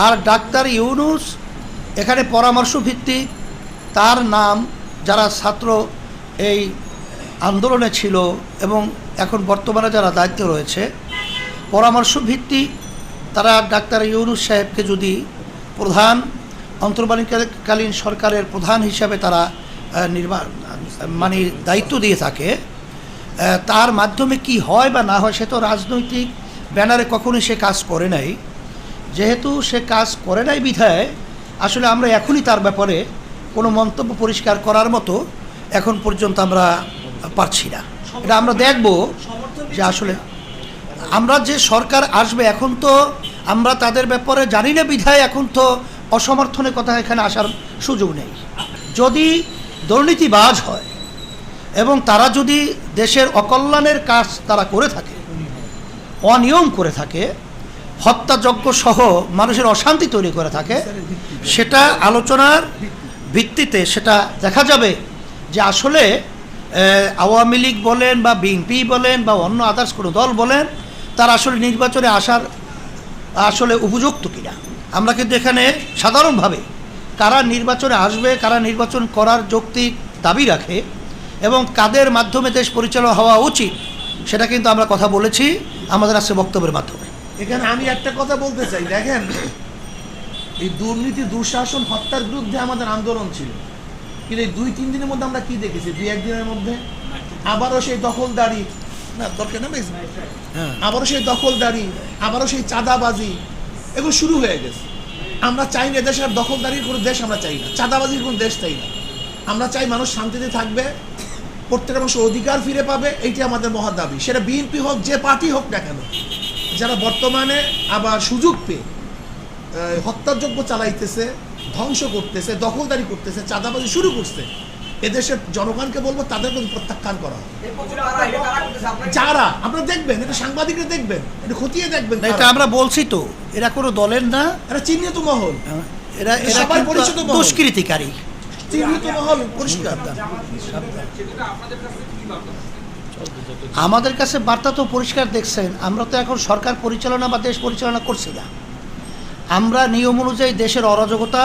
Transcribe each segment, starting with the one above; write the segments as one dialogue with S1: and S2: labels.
S1: আর doctor Yunus এখানে পরামর্শ ভিত্তিক তার নাম যারা ছাত্র এই আন্দোলনে ছিল এবং এখন বর্তমানে যারা দায়িত্বে রয়েছে পরামর্শ ভিত্তিক তারা ডাক্তার ইউনূস সাহেবকে যদি প্রধান অন্তর্বর্তীকালীন সরকারের প্রধান হিসাবে তারা দায়িত্ব দিয়ে থাকে, তার মাধ্যমে কি হয় বা না হয় সে তো রাজনৈতিক ব্যানারে কখনোই সে কাজ করে নাই। যেহেতু সে কাজ করে নাই বিধায় আসলে আমরা এখনই তার ব্যাপারে কোনো মন্তব্য পরিষ্কার করার মতো এখন পর্যন্ত আমরা পারছি না। এটা আমরা দেখব যে আসলে আমরা যে সরকার আসবে এখন তো আমরা তাদের ব্যাপারে জানি না বিধায় এখন তো অসমর্থনের কথা এখানে আসার সুযোগ নেই। যদি দুর্নীতিবাজ হয় এবং তারা যদি দেশের অকল্যাণের কাজ তারা করে থাকে, অনিয়ম করে থাকে, হত্যাযজ্ঞ সহ মানুষের অশান্তি তৈরি করে থাকে, সেটা আলোচনার ভিত্তিতে সেটা দেখা যাবে যে আসলে আওয়ামী লীগ বলেন বা বিএনপি বলেন বা অন্য আদার্স কোনো দল বলেন তারা আসলে নির্বাচনে আসার আসলে উপযুক্ত কিনা। আমরা কিন্তু এখানে সাধারণভাবে কারা নির্বাচনে আসবে, কারা নির্বাচন করার যৌক্তিক দাবি রাখে এবং কাদের মাধ্যমে দেশ পরিচালনা হওয়া উচিত সেটা কিন্তু আমরা কথা বলেছি আমাদের আজকে বক্তব্যের মাধ্যমে।
S2: এখানে আমি একটা কথা বলতে চাই, দেখেন এই দুর্নীতি, দুঃশাসন, হত্যার বিরুদ্ধে আমাদের আন্দোলন ছিল, কিন্তু এই 2-3 দিনের মধ্যে আমরা কি দেখেছি? 2-1 দিনের মধ্যে আবারও সেই দখলদারি, না দরকার না, আবারও সেই দখলদারি, আবারও সেই চাঁদাবাজি, এগুলো শুরু হয়ে গেছে। আমরা চাই না এদেশের দখলদারির কোনো দেশ, আমরা চাই না চাঁদাবাজির কোনো দেশ, চাই না। আমরা চাই মানুষ শান্তিতে থাকবে, প্রত্যেকটা মানুষ অধিকার ফিরে পাবে, এইটি আমাদের মহা দাবি। সেটা বিএনপি হোক, যে পার্টি হোক না কেন, যারা বর্তমানে আবার সুযোগ পেয়ে হত্যাযজ্ঞ চালাইতেছে, ধ্বংস করতেছে, দখলদারি করতেছে, চাঁদাবাজি শুরু করছে, এদেশের জনগণকে বলবো তাদের কিন্তু প্রত্যাখ্যান করা হবে। যারা আপনারা দেখবেন, এটা সাংবাদিকরা দেখবেন, এটা খতিয়ে দেখবেন,
S1: এটা আমরা বলছি তো এরা কোনো দলের না,
S2: এরা চিহ্নিত মহল,
S1: এরা সবাই পরিচিত দুষ্কৃতিকারী,
S2: চিহ্নিত মহল পরিষ্কার।
S1: আমাদের কাছে বার্তা তো পরিষ্কার দেখছেন, আমরা তো এখন সরকার পরিচালনা বা দেশ পরিচালনা করছি না। আমরা নিয়ম অনুযায়ী দেশের অরাজকতা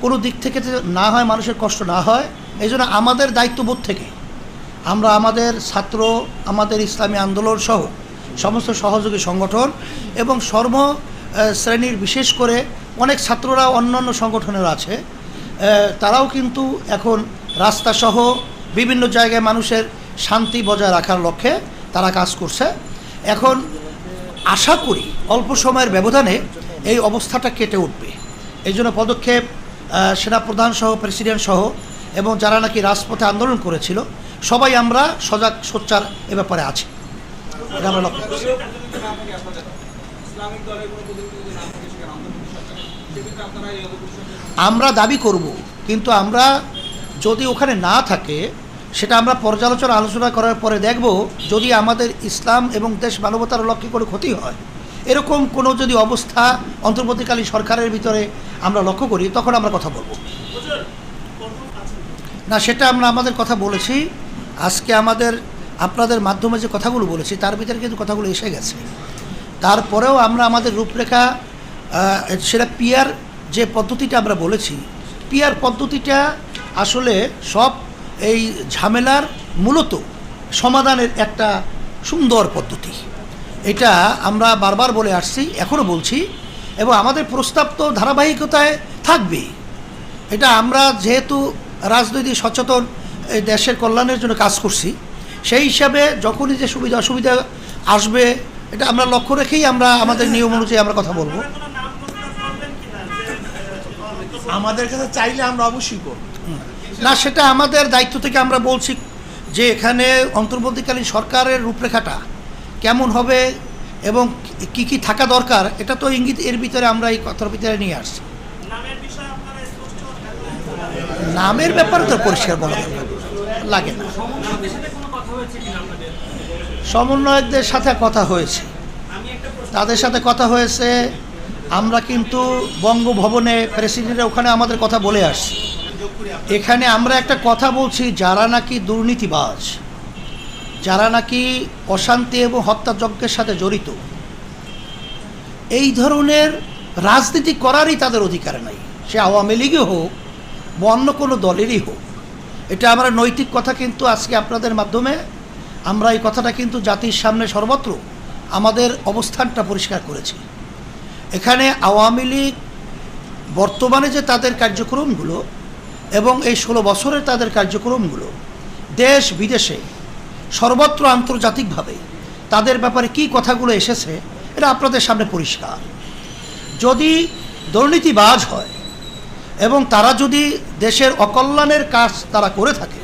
S1: কোনো দিক থেকে না হয়, মানুষের কষ্ট না হয়, এই জন্য আমাদের দায়িত্ববোধ থেকে আমরা আমাদের ছাত্র, আমাদের ইসলামী আন্দোলন সহ সমস্ত সহযোগী সংগঠন এবং সর্ব শ্রেণীর, বিশেষ করে অনেক ছাত্ররা অন্যান্য সংগঠনের আছে, তারাও কিন্তু এখন রাস্তাসহ বিভিন্ন জায়গায় মানুষের শান্তি বজায় রাখার লক্ষ্যে তারা কাজ করছে। এখন আশা করি অল্প সময়ের ব্যবধানে এই অবস্থাটা কেটে উঠবে। এই জন্য পদক্ষেপ সেনাপ্রধান সহ, প্রেসিডেন্ট সহ এবং যারা নাকি রাজপথে আন্দোলন করেছিল সবাই আমরা সজাগ সোচ্চার এ ব্যাপারে আছি। এটা আমরা লক্ষ্য করছি। আমরা দাবি করব, কিন্তু আমরা যদি ওখানে না থাকে সেটা আমরা পর্যালোচনা আলোচনা করার পরে দেখব, যদি আমাদের ইসলাম এবং দেশ মানবতার লক্ষ্যে কোনো ক্ষতি হয়, এরকম কোনো যদি অবস্থা অন্তর্বর্তীকালীন সরকারের ভিতরে আমরা লক্ষ্য করি, তখন আমরা কথা বলবো না। সেটা আমরা আমাদের কথা বলেছি আজকে, আপনাদের মাধ্যমে যে কথাগুলো বলেছি তার ভিতরে কিন্তু কথাগুলো এসে গেছে। তারপরেও আমরা আমাদের রূপরেখা, সেটা পিয়ার যে পদ্ধতিটা আমরা বলেছি, পিয়ার পদ্ধতিটা আসলে সব এই ঝামেলার মূলত সমাধানের একটা সুন্দর পদ্ধতি। এটা আমরা বারবার বলে আসছি, এখনও বলছি, এবং আমাদের প্রস্তাব তো ধারাবাহিকতায় থাকবে। এটা আমরা যেহেতু রাজনৈতিক সচেতন, এই দেশের কল্যাণের জন্য কাজ করছি, সেই হিসাবে যখনই যে সুবিধা অসুবিধা আসবে এটা আমরা লক্ষ্য রেখেই আমরা আমাদের নিয়ম অনুযায়ী আমরা কথা বলবো।
S2: আমাদের কাছে চাইলে আমরা অবশ্যই করব
S1: না, সেটা আমাদের দায়িত্ব থেকে আমরা বলছি যে এখানে অন্তর্বর্তীকালীন সরকারের রূপরেখাটা কেমন হবে এবং কি কি থাকা দরকার, এটা তো ইঙ্গিত এর ভিতরে আমরা এই কথার ভিতরে নিয়ে আসছি। নামের ব্যাপারে তো পরিষ্কার বলা লাগে না। সমন্বয়কদের সাথে কথা হয়েছে, তাদের সাথে কথা হয়েছে। আমরা কিন্তু বঙ্গভবনে প্রেসিডেন্টের ওখানে আমাদের কথা বলে আসছি। এখানে আমরা একটা কথা বলছি, যারা নাকি দুর্নীতিবাজ, যারা নাকি অশান্তি এবং হত্যাযজ্ঞের সাথে জড়িত, এই ধরনের রাজনীতি করারই তাদের অধিকার নাই, সে আওয়ামী লীগই হোক বা অন্য কোনো দলেরই হোক। এটা আমরা নৈতিক কথা কিন্তু আজকে আপনাদের মাধ্যমে আমরা এই কথাটা কিন্তু জাতির সামনে সর্বত্র আমাদের অবস্থানটা পরিষ্কার করেছি। এখানে আওয়ামী লীগ বর্তমানে যে তাদের কার্যক্রমগুলো এবং এই 16 বছরের তাদের কার্যক্রমগুলো দেশ বিদেশে সর্বত্র আন্তর্জাতিকভাবে তাদের ব্যাপারে কি কথাগুলো এসেছে এটা আপনাদের সামনে পরিষ্কার। যদি দুর্নীতিবাজ হয় এবং তারা যদি দেশের অকল্যাণের কাজ তারা করে থাকে,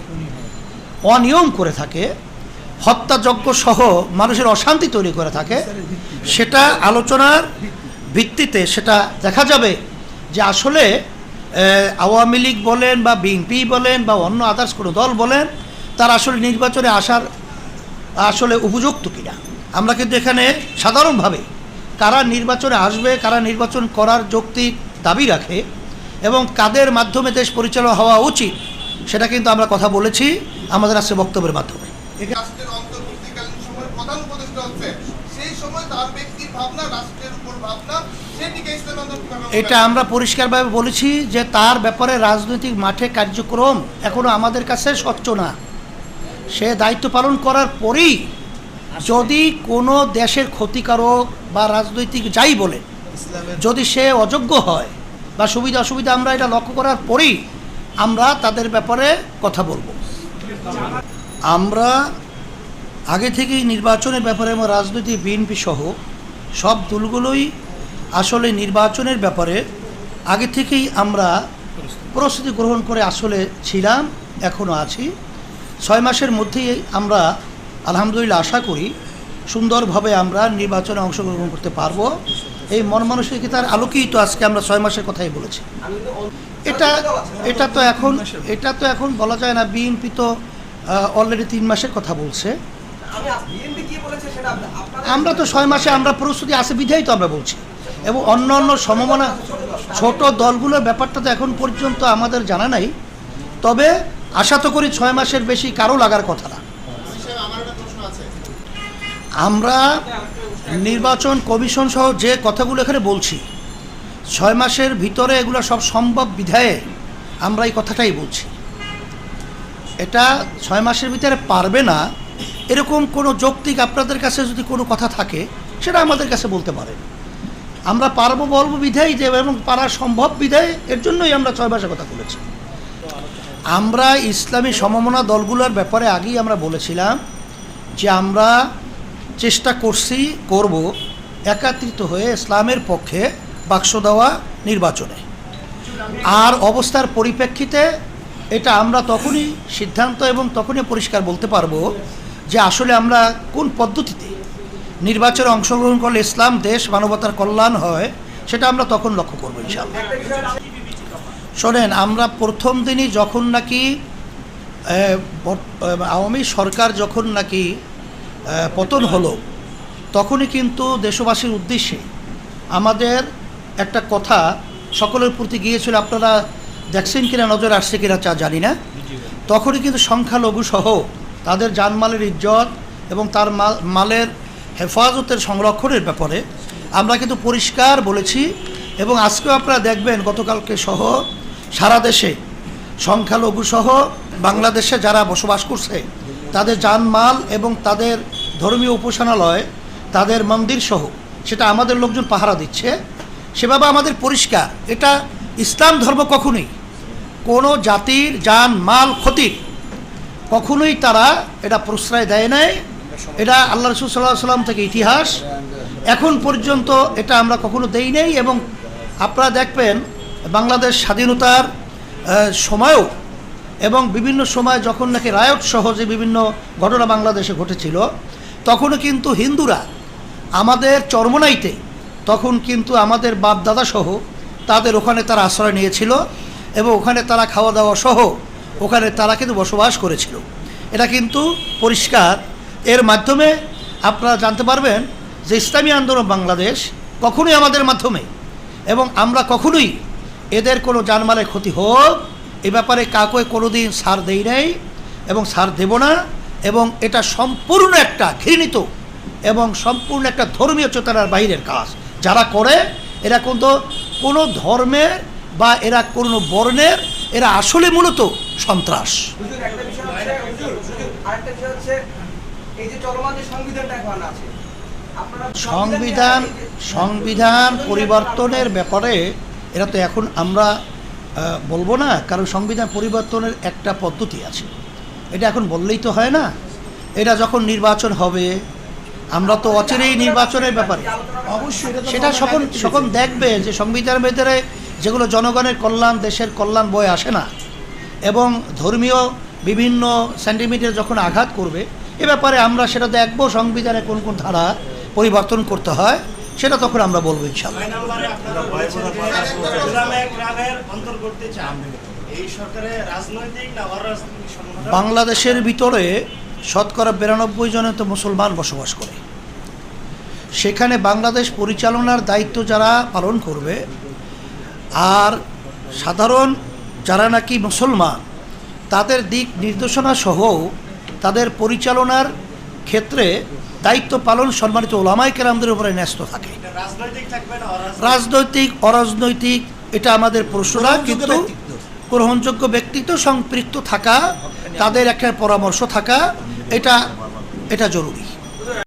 S1: অনিয়ম করে থাকে, হত্যাযজ্ঞ সহ মানুষের অশান্তি তৈরি করে থাকে, সেটা আলোচনার ভিত্তিতে সেটা দেখা যাবে যে আসলে আওয়ামী লীগ বলেন বা বিএনপি বলেন বা অন্য আদার্স কোনো দল বলেন তারা আসলে নির্বাচনে আসার আসলে উপযুক্ত কিনা। আমরা কিন্তু এখানে সাধারণভাবে কারা নির্বাচনে আসবে, কারা নির্বাচন করার যৌক্তিক দাবি রাখে এবং কাদের মাধ্যমে দেশ পরিচালনা হওয়া উচিত সেটা কিন্তু আমরা কথা বলেছি আমাদের আজকে বক্তব্যের মাধ্যমে।
S3: রাষ্ট্রের অন্তর্বর্তীকালীন সময়ের প্রধান উপদেষ্টা হচ্ছে, সেই সময় তার ব্যক্তির ভাবনা, রাষ্ট্রের উপর ভাবনা, সেটিকে ইসলামী আন্দোলন
S1: এটা আমরা পরিষ্কারভাবে বলেছি যে তার ব্যাপারে রাজনৈতিক মাঠে কার্যক্রম এখনো আমাদের কাছে স্বচ্ছ না। সে দায়িত্ব পালন করার পরেই যদি কোনো দেশের ক্ষতিকারক বা রাজনৈতিক যাই বলে যদি সে অযোগ্য হয় বা সুবিধা অসুবিধা আমরা এটা লক্ষ্য করার পরেই আমরা তাদের ব্যাপারে কথা বলবো। আমরা আগে থেকেই নির্বাচনের ব্যাপারে এবং রাজনৈতিক বিএনপি সহ সব দলগুলোই আসলে নির্বাচনের ব্যাপারে আগে থেকেই আমরা প্রস্তুতি গ্রহণ করে আসলে ছিলাম, এখনও আছি। 6 মাসের মধ্যেই আমরা আলহামদুলিল্লাহ আশা করি সুন্দরভাবে আমরা নির্বাচনে অংশগ্রহণ করতে পারবো। এই মন মানসিকতার আলোকেই তো আজকে আমরা 6 মাসের কথাই বলেছি। এটা তো এখন বলা যায় না। বিএনপি তো অলরেডি 3 মাসের কথা বলছে। আমরা তো 6 মাসে আমরা প্রস্তুতি আছে বিধাই তো আমরা বলছি। এবং অন্য অন্য সমমনা ছোট দলগুলোর ব্যাপারটা তো এখন পর্যন্ত আমাদের জানা নাই, তবে আশা তো করি 6 মাসের বেশি কারো লাগার কথা না। আমরা নির্বাচন কমিশন সহ যে কথাগুলো এখানে বলছি 6 মাসের ভিতরে এগুলো সব সম্ভব বিধায়ে আমরা এই কথাটাই বলছি। এটা 6 মাসের ভিতরে পারবে না এরকম কোনো যৌক্তিক আপনাদের কাছে যদি কোনো কথা থাকে সেটা আমাদের কাছে বলতে পারেন। আমরা পারবো বলবো বিধায় যে এবং পারা সম্ভব বিধায় এর জন্যই আমরা 6 মাসের কথা বলেছি। আমরা ইসলামী সমমনা দলগুলোর ব্যাপারে আগেই আমরা বলেছিলাম যে আমরা চেষ্টা করব একত্রিত হয়ে ইসলামের পক্ষে বাক্স দেওয়া নির্বাচনে। আর অবস্থার পরিপ্রেক্ষিতে এটা আমরা তখনই সিদ্ধান্ত এবং তখনই পরিষ্কার বলতে পারবো যে আসলে আমরা কোন পদ্ধতিতে নির্বাচনে অংশগ্রহণ করলে ইসলাম দেশ মানবতার কল্যাণ হয় সেটা আমরা তখন লক্ষ্য করবো ইনশাআল্লাহ। শোনেন, আমরা প্রথম দিনই যখন নাকি আওয়ামী সরকার যখন নাকি পতন হলো তখনই কিন্তু দেশবাসীর উদ্দেশ্যে আমাদের একটা কথা সকলের প্রতি গিয়েছিল। আপনারা দেখছেন কিনা, নজর আসছে কিনা তা জানি না। তখনই কিন্তু সংখ্যালঘু সহ তাদের জানমালের ইজ্জত এবং তার মালের হেফাজতের সংরক্ষণের ব্যাপারে আমরা কিন্তু পরিষ্কার বলেছি। এবং আজকেও আপনারা দেখবেন গতকালকে সহ সারা দেশে সংখ্যালঘু সহ বাংলাদেশে যারা বসবাস করছে তাদের জানমাল এবং তাদের ধর্মীয় উপাসনালয়, তাদের মন্দির সহ সেটা আমাদের লোকজন পাহারা দিচ্ছে। সেভাবে আমাদের পরিষ্কার, এটা ইসলাম ধর্ম কখনোই কোনো জাতির জান মাল ক্ষতির কখনোই তারা এটা প্রশ্রয় দেয় নাই। এটা আল্লাহ রাসূল সাল্লাল্লাহু আলাইহি ওয়াসাল্লাম থেকে ইতিহাস, এখন পর্যন্ত এটা আমরা কখনো দেই নাই। এবং আপনারা দেখবেন বাংলাদেশ স্বাধীনতার সময়ও এবং বিভিন্ন সময় যখন নাকি রায়ট সহ যে বিভিন্ন ঘটনা বাংলাদেশে ঘটেছিল তখনও কিন্তু হিন্দুরা আমাদের চরমনাইতে তখন কিন্তু আমাদের বাপ দাদা সহ তাদের ওখানে তারা আশ্রয় নিয়েছিল এবং ওখানে তারা খাওয়া দাওয়া সহ ওখানে তারা কিন্তু বসবাস করেছিল। এটা কিন্তু পরিষ্কার। এর মাধ্যমে আপনারা জানতে পারবেন যে ইসলামী আন্দোলন বাংলাদেশ কখনোই আমাদের মাধ্যমে এবং আমরা কখনোই এদের কোনো জানমালের ক্ষতি হোক এ ব্যাপারে কাউকে কোনোদিন ছাড় দেই নাই এবং ছাড় দেব না। এবং এটা সম্পূর্ণ একটা ঘৃণিত এবং সম্পূর্ণ একটা ধর্মীয় চেতনার বাইরের কাজ যারা করে এরা কোনো ধর্মের বা এরা কোনো বর্ণের, এরা আসলে মূলত সন্ত্রাস।
S4: হুজুর, একটা বিষয় হচ্ছে, আরেকটা বিষয় হচ্ছে এই যে চলমান যে সংবিধানটা এখন আছে, আপনারা
S1: সংবিধান পরিবর্তনের ব্যাপারে এরা তো এখন আমরা বলবো না, কারণ সংবিধান পরিবর্তনের একটা পদ্ধতি আছে, এটা এখন বললেই তো হয় না। এটা যখন নির্বাচন হবে, আমরা তো অচিরেই নির্বাচনের ব্যাপারে
S2: অবশ্যই এটা তো
S1: সেটা সকল দেখবে যে সংবিধানের ভেতরে যেগুলো জনগণের কল্যাণ, দেশের কল্যাণ বয়ে আসে না, এবং ধর্মীয় বিভিন্ন সেন্টিমিটার যখন আঘাত করবে, এ ব্যাপারে আমরা সেটা দেখবো সংবিধানে কোন কোন ধারা পরিবর্তন করতে হয়, সেটা তখন আমরা বলবো ইনশাআল্লাহ। বাংলাদেশের ভিতরে শতকরা 92 জনে তো মুসলমান বসবাস করে। সেখানে বাংলাদেশ পরিচালনার দায়িত্ব যারা পালন করবে, আর সাধারণ যারা নাকি মুসলমান, তাদের দিক নির্দেশনা সহ তাদের পরিচালনার ক্ষেত্রে দায়িত্ব পালন সম্মানিত ওলামায়ে কেরামদের উপরে ন্যস্ত থাকে। রাজনৈতিক অরাজনৈতিক এটা আমাদের প্রশ্ন না, কিন্তু গ্রহণযোগ্য ব্যক্তিত্ব সম্পৃক্ত থাকা, তাদের একটা পরামর্শ থাকা, এটা জরুরি।